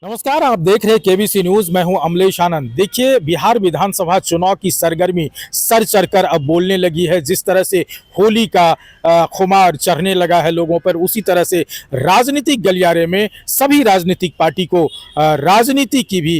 नमस्कार, आप देख रहे हैं केबीसी न्यूज। मैं हूं अमलेश आनंद। देखिए, बिहार विधानसभा चुनाव की सरगर्मी सर चढ़कर अब बोलने लगी है। जिस तरह से होली का खुमार चढ़ने लगा है लोगों पर, उसी तरह से राजनीतिक गलियारे में सभी राजनीतिक पार्टी को राजनीति की भी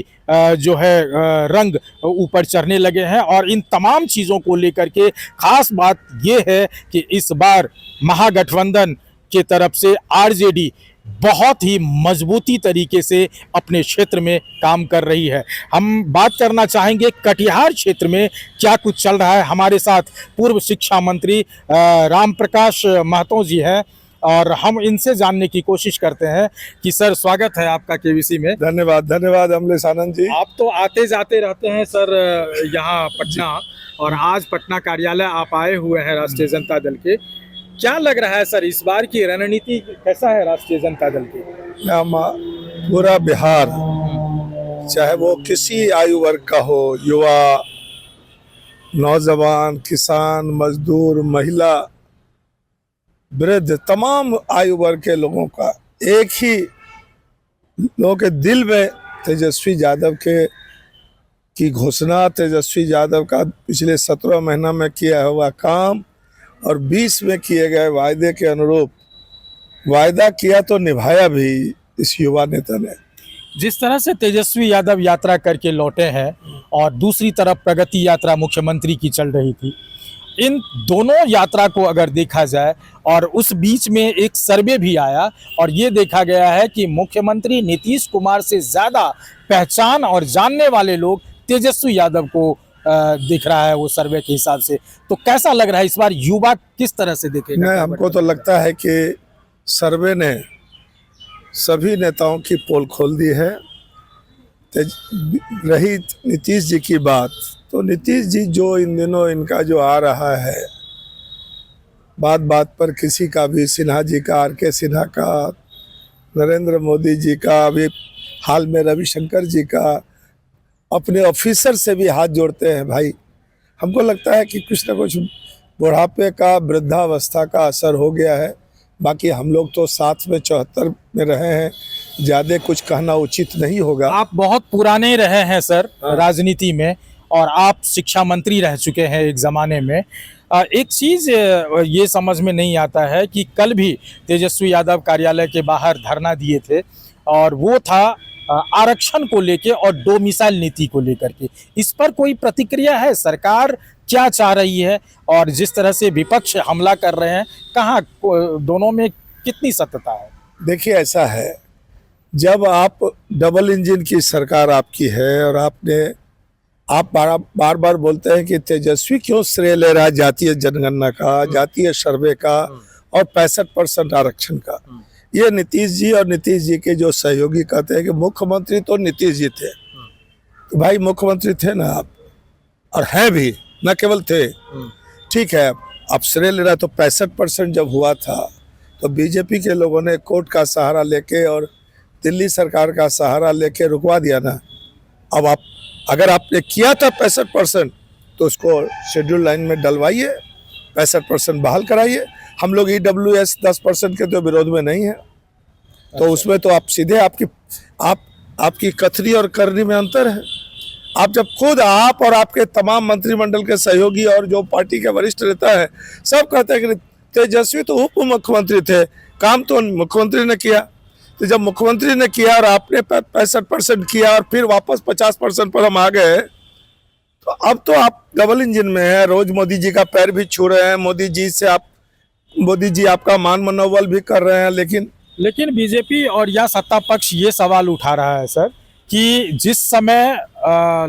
जो है रंग ऊपर चढ़ने लगे हैं। और इन तमाम चीज़ों को लेकर के खास बात यह है कि इस बार महागठबंधन के तरफ से आरजेडी बहुत ही मजबूती तरीके से अपने क्षेत्र में काम कर रही है। हम बात करना चाहेंगे कटिहार क्षेत्र में क्या कुछ चल रहा है। हमारे साथ पूर्व शिक्षा मंत्री राम प्रकाश महतो जी हैं और हम इनसे जानने की कोशिश करते हैं कि सर, स्वागत है आपका केबीसी में। धन्यवाद धन्यवाद अमलेश आनंद जी। आप तो आते जाते रहते हैं सर यहाँ पटना, और आज पटना कार्यालय आप आए हुए हैं राष्ट्रीय जनता दल के। क्या लग रहा है सर, इस बार की रणनीति कैसा है राष्ट्रीय जनता दल की? पूरा बिहार, चाहे वो किसी आयु वर्ग का हो, युवा, नौजवान, किसान, मजदूर, महिला, वृद्ध, तमाम आयु वर्ग के लोगों का एक ही लोगों के दिल में तेजस्वी यादव की घोषणा, तेजस्वी यादव का पिछले 17 महीना में किया हुआ काम और 20 में किए गए वायदे के अनुरूप वायदा किया तो निभाया भी इस युवा नेता ने। जिस तरह से तेजस्वी यादव यात्रा करके लौटे हैं और दूसरी तरफ प्रगति यात्रा मुख्यमंत्री की चल रही थी, इन दोनों यात्रा को अगर देखा जाए, और उस बीच में एक सर्वे भी आया और ये देखा गया है कि मुख्यमंत्री नीतीश कुमार से ज़्यादा पहचान और जानने वाले लोग तेजस्वी यादव को दिख रहा है वो सर्वे के हिसाब से। तो कैसा लग रहा है इस बार युवा किस तरह से देखेगा? नहीं, हमको तो लगता है कि सर्वे ने सभी नेताओं की पोल खोल दी है। रही नीतीश जी की बात, तो नीतीश जी जो इन दिनों इनका जो आ रहा है, बात बात पर किसी का भी, सिन्हा जी का, आर.के. सिन्हा का, नरेंद्र मोदी जी का, अभी हाल में रविशंकर जी का, अपने ऑफिसर से भी हाथ जोड़ते हैं। भाई, हमको लगता है कि कुछ ना कुछ बुढ़ापे का, वृद्धावस्था का असर हो गया है। बाकी हम लोग तो साथ में 74 में रहे हैं, ज़्यादा कुछ कहना उचित नहीं होगा। आप बहुत पुराने रहे हैं सर राजनीति में, और आप शिक्षा मंत्री रह चुके हैं एक ज़माने में। एक चीज़ ये समझ में नहीं आता है कि कल भी तेजस्वी यादव कार्यालय के बाहर धरना दिए थे, और वो था आरक्षण को लेके और डोमिसाइल नीति को लेकर के। इस पर कोई प्रतिक्रिया है? सरकार क्या चाह रही है और जिस तरह से विपक्ष हमला कर रहे हैं, कहाँ दोनों में कितनी सत्यता है? देखिए, ऐसा है, जब आप डबल इंजन की सरकार आपकी है और आप बार बार बोलते हैं कि तेजस्वी क्यों श्रेय ले रहा है जातीय जनगणना का, जातीय सर्वे का और 65% आरक्षण का। ये नीतीश जी और नीतीश जी के जो सहयोगी कहते हैं कि मुख्यमंत्री तो नीतीश जी थे। तो भाई, मुख्यमंत्री थे ना आप, और हैं भी, न केवल थे। ठीक है, आप श्रेय ले रहा, तो 65% जब हुआ था तो बीजेपी के लोगों ने कोर्ट का सहारा लेके और दिल्ली सरकार का सहारा लेके रुकवा दिया ना। अब आप, अगर आपने किया था 65%, तो उसको शेड्यूल लाइन में डलवाइए, 65% बहाल कराइए। हम लोग EWS 10% के तो विरोध में नहीं है। तो उसमें तो आप सीधे आपकी कथनी और करनी में अंतर है। आप जब खुद आप और आपके तमाम मंत्रिमंडल के सहयोगी और जो पार्टी के वरिष्ठ नेता है, सब कहते हैं कि तेजस्वी तो उप मुख्यमंत्री थे, काम तो मुख्यमंत्री ने किया। तो जब मुख्यमंत्री ने किया और आपने 65% किया और फिर वापस 50% पर हम आ गए, तो अब तो आप डबल इंजन में है। रोज मोदी जी का पैर भी छू रहे हैं, मोदी जी आपका मान मनोबल भी कर रहे हैं। लेकिन बीजेपी और या सत्ता पक्ष ये सवाल उठा रहा है सर कि जिस समय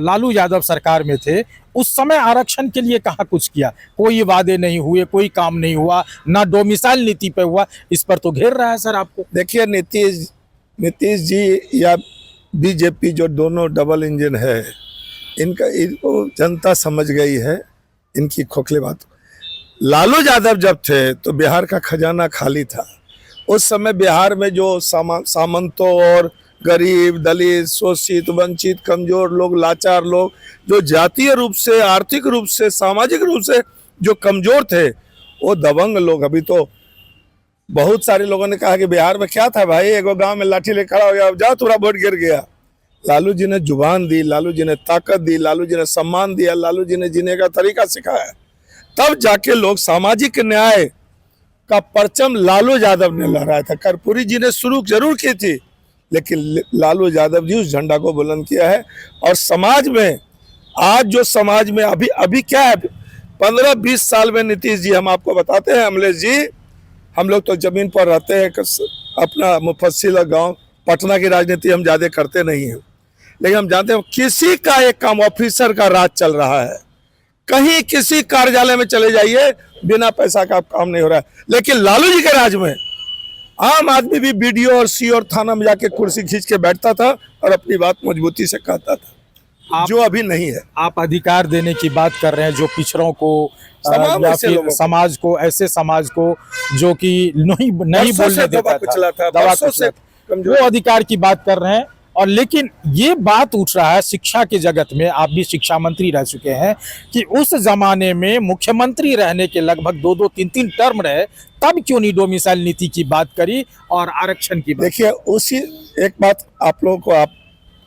लालू यादव सरकार में थे, उस समय आरक्षण के लिए कहाँ कुछ किया, कोई वादे नहीं हुए, कोई काम नहीं हुआ, ना डोमिसाइल नीति पे हुआ। इस पर तो घेर रहा है सर आपको। देखिए, नीतीश जी या बीजेपी जो दोनों डबल इंजन है, इनको जनता समझ गई है, इनकी खोखले बात। लालू यादव जब थे तो बिहार का खजाना खाली था। उस समय बिहार में जो सामंतों और गरीब, दलित, शोषित, वंचित, कमजोर लोग, लाचार लोग, जो जातीय रूप से, आर्थिक रूप से, सामाजिक रूप से जो कमजोर थे, वो दबंग लोग, अभी तो बहुत सारे लोगों ने कहा कि बिहार में क्या था भाई, एगो गांव में लाठी ले खड़ा हो गया, अब जाओ थोड़ा वोट गिर गया। लालू जी ने जुबान दी, लालू जी ने ताकत दी, लालू जी ने सम्मान दिया, लालू जी ने जीने का तरीका सिखाया, तब जाके लोग सामाजिक न्याय का परचम लालू यादव ने लहराया था। कर्पूरी जी ने शुरू जरूर की थी, लेकिन लालू यादव जी उस झंडा को बुलंद किया है। और समाज में आज जो समाज में अभी अभी क्या है, 15-20 साल में नीतीश जी, हम आपको बताते हैं अमलेश जी, हम लोग तो जमीन पर रहते हैं, अपना मुफस्सिल गांव पटना की राजनीति हम ज्यादा करते नहीं हैं, लेकिन हम जानते हैं किसी का एक काम ऑफिसर का राज चल रहा है। कहीं किसी कार्यालय में चले जाइए, बिना पैसा का काम नहीं हो रहा है। लेकिन लालू जी के राज में आम आदमी भी बीडीओ और सी और थाना में जाके कुर्सी खींच के बैठता था और अपनी बात मजबूती से कहता था, जो अभी नहीं है। आप अधिकार देने की बात कर रहे हैं जो पिछड़ों को तमाम या ऐसे फिर लोगों को। समाज को, ऐसे समाज को जो कि नहीं बरसों बोलने से देता दबा कुचला था, दबा बरसों कुचला से था। कमजोर। वो अधिकार की बात कर रहे हैं। और लेकिन ये बात उठ रहा है शिक्षा के जगत में, आप भी शिक्षा मंत्री रह चुके हैं, कि उस जमाने में मुख्यमंत्री रहने के लगभग 2-2, 3-3 टर्म रहे, तब क्यों नहीं डोमिसाइल नीति की बात करी और आरक्षण की बात? देखिए, उसी एक बात आप लोगों को, आप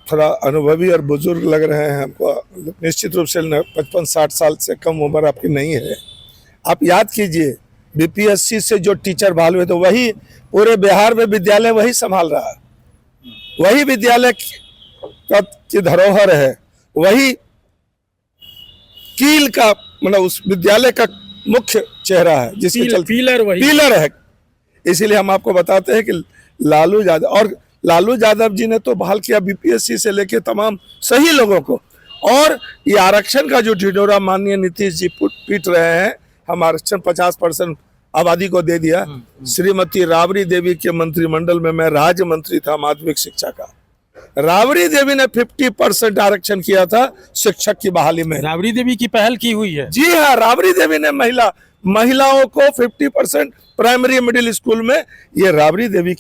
थोड़ा अनुभवी और बुजुर्ग लग रहे हैं हमको, निश्चित रूप से 55-60 साल से कम उम्र आपकी नहीं है। आप याद कीजिए, बीपीएससी से जो टीचर बहाल हुए, तो वही पूरे बिहार में विद्यालय वही संभाल रहा है, वही विद्यालय की धरोहर है, वही कील का, मतलब उस विद्यालय का मुख्य चेहरा है, जिसके चलते पिलर है। इसीलिए हम आपको बताते हैं कि लालू यादव जी ने तो बहाल किया बीपीएससी से लेके तमाम सही लोगों को। और ये आरक्षण का जो ढिढोरा माननीय नीतीश जी पीट रहे हैं, हम आरक्षण 50% आबादी को दे दिया। श्रीमती राबड़ी देवी के मंत्रिमंडल में मैं राज्य मंत्री था माध्यमिक शिक्षा का, राबड़ी देवी ने 50% आरक्षण किया था शिक्षक की बहाली में। राबड़ी देवी की पहल की हुई है। जी हाँ, राबड़ी देवी ने महिलाओं को 50% प्राइमरी मिडिल स्कूल में, ये राबड़ी देवी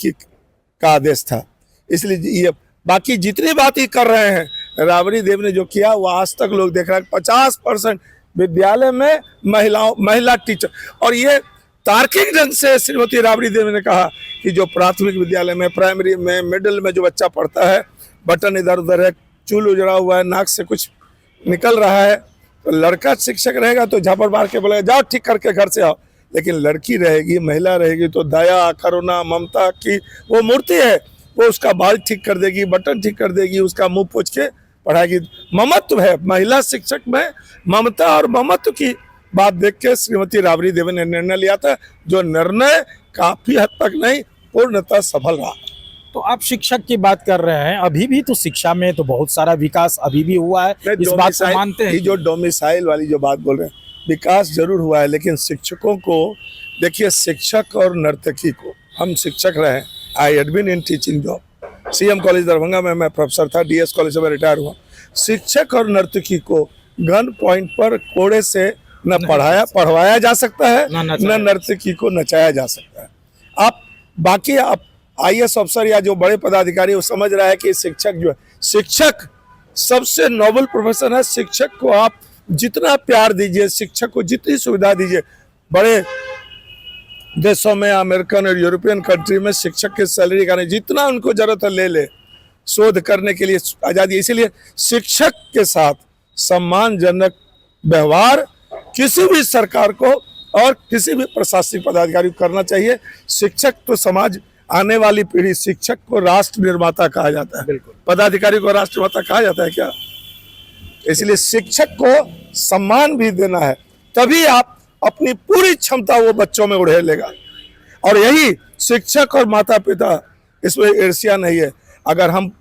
का आदेश था। इसलिए ये बाकी जितनी बात ही कर रहे हैं, राबड़ी देवी ने जो किया वो आज तक लोग देख रहे हैं। 50% विद्यालय में महिला टीचर। और ये तार्किक ढंग से श्रीमती राबड़ी देवी ने कहा कि जो प्राथमिक विद्यालय में, प्राइमरी में, मिडिल में जो बच्चा पढ़ता है, बटन इधर उधर है, चूल उजड़ा हुआ है, नाक से कुछ निकल रहा है, तो लड़का शिक्षक रहेगा तो झापड़ मार के बोलेगा जाओ ठीक करके घर से आओ। लेकिन लड़की रहेगी, महिला रहेगी, तो दया, करुणा, ममता की वो मूर्ति है, वो उसका बाल ठीक कर देगी, बटन ठीक कर देगी, उसका मुंह पोंछ के पढ़ाएगी। ममत्व है महिला शिक्षक में, ममता और ममत्व की बात देख के श्रीमती राबड़ी देवी ने निर्णय लिया था, जो निर्णय काफी हद तक नहीं, पूर्णतः सफल रहा। तो आप शिक्षक की बात कर रहे हैं, अभी भी तो शिक्षा में तो बहुत सारा विकास अभी भी हुआ है, इस बात को मानते हैं? जो डोमिसाइल वाली जो बात बोल रहे हैं, विकास जरूर हुआ है, लेकिन शिक्षकों को देखिए, शिक्षक और नर्तकी को, हम शिक्षक रहे, I had been in teaching job, CM college Darbhanga में मैं प्रोफेसर था, डीएस कॉलेज से मैं रिटायर हुआ। शिक्षक और नर्तकी को गन पॉइंट पर कोड़े से न पढ़वाया जा सकता है, न नर्तकी को नचाया जा सकता है। आप आईएएस अफसर या जो बड़े पदाधिकारी वो समझ रहा है कि शिक्षक जो है, शिक्षक सबसे नोबल प्रोफेशन है। शिक्षक को आप जितना प्यार दीजिए, शिक्षक को जितनी सुविधा दीजिए, बड़े देशों में, अमेरिकन और यूरोपियन कंट्री में शिक्षक की सैलरी का नहीं, जितना उनको जरूरत है ले ले, शोध करने के लिए आजादी। इसीलिए शिक्षक के साथ सम्मानजनक व्यवहार किसी भी सरकार को और किसी भी प्रशासनिक पदाधिकारी को करना चाहिए। शिक्षक तो समाज, आने वाली पीढ़ी, शिक्षक को राष्ट्र निर्माता कहा जाता है, बिल्कुल, पदाधिकारी को राष्ट्र निर्माता कहा जाता है क्या? इसलिए शिक्षक को सम्मान भी देना है, तभी आप अपनी पूरी क्षमता वो बच्चों में उड़ेलेगा। और यही शिक्षक और माता पिता, इसमें ईर्ष्या नहीं है। अगर हम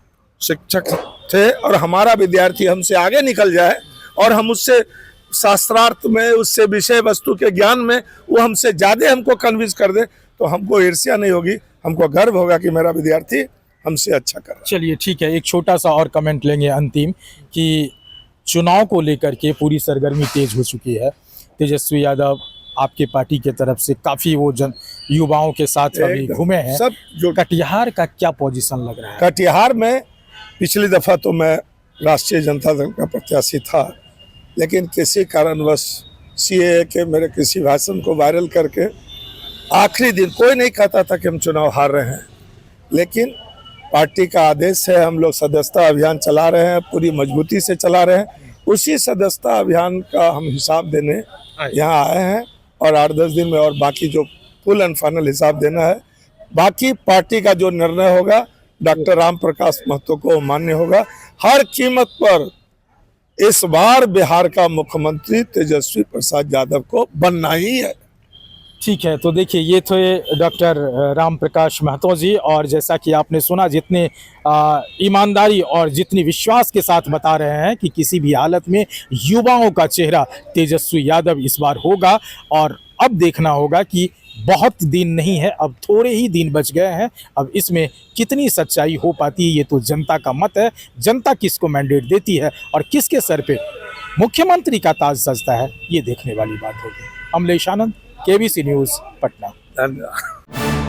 शिक्षक थे और हमारा विद्यार्थी हमसे आगे निकल जाए और हम उससे शास्त्रार्थ में, उससे विषय वस्तु के ज्ञान में वो हमसे ज्यादा हमको कन्विंस कर दे, तो हमको ईर्ष्या नहीं होगी, हमको गर्व होगा कि मेरा विद्यार्थी हमसे अच्छा कर रहा है। चलिए ठीक है, एक छोटा सा और कमेंट लेंगे अंतिम, कि चुनाव को लेकर के पूरी सरगर्मी तेज हो चुकी है। तेजस्वी यादव आपके पार्टी के तरफ से काफी वो युवाओं के साथ अभी घूमे हैं, सब जो कटिहार का क्या पोजीशन लग रहा है? कटिहार में पिछली दफा तो मैं राष्ट्रीय जनता दल का प्रत्याशी था, लेकिन किसी कारणवश सीएए के मेरे किसी भाषण को वायरल करके आखिरी दिन कोई नहीं कहता था कि हम चुनाव हार रहे हैं, लेकिन पार्टी का आदेश है, हम लोग सदस्यता अभियान चला रहे हैं, पूरी मजबूती से चला रहे हैं। उसी सदस्यता अभियान का हम हिसाब देने यहाँ आए हैं और 8-10 दिन में और बाकी जो फुल एंड फाइनल हिसाब देना है। बाकी पार्टी का जो निर्णय होगा डॉक्टर राम प्रकाश महतो को मान्य होगा। हर कीमत पर इस बार बिहार का मुख्यमंत्री तेजस्वी प्रसाद यादव को बनना ही है। ठीक है, तो देखिए ये थे डॉक्टर राम प्रकाश महतो जी, और जैसा कि आपने सुना जितने ईमानदारी और जितनी विश्वास के साथ बता रहे हैं कि किसी भी हालत में युवाओं का चेहरा तेजस्वी यादव इस बार होगा। और अब देखना होगा कि बहुत दिन नहीं है, अब थोड़े ही दिन बच गए हैं, अब इसमें कितनी सच्चाई हो पाती है ये तो जनता का मत है। जनता किसको मैंडेट देती है और किसके सर पे मुख्यमंत्री का ताज सजता है, ये देखने वाली बात होगी। अमलेश आनंद, केबीसी न्यूज़, पटना। धन्यवाद।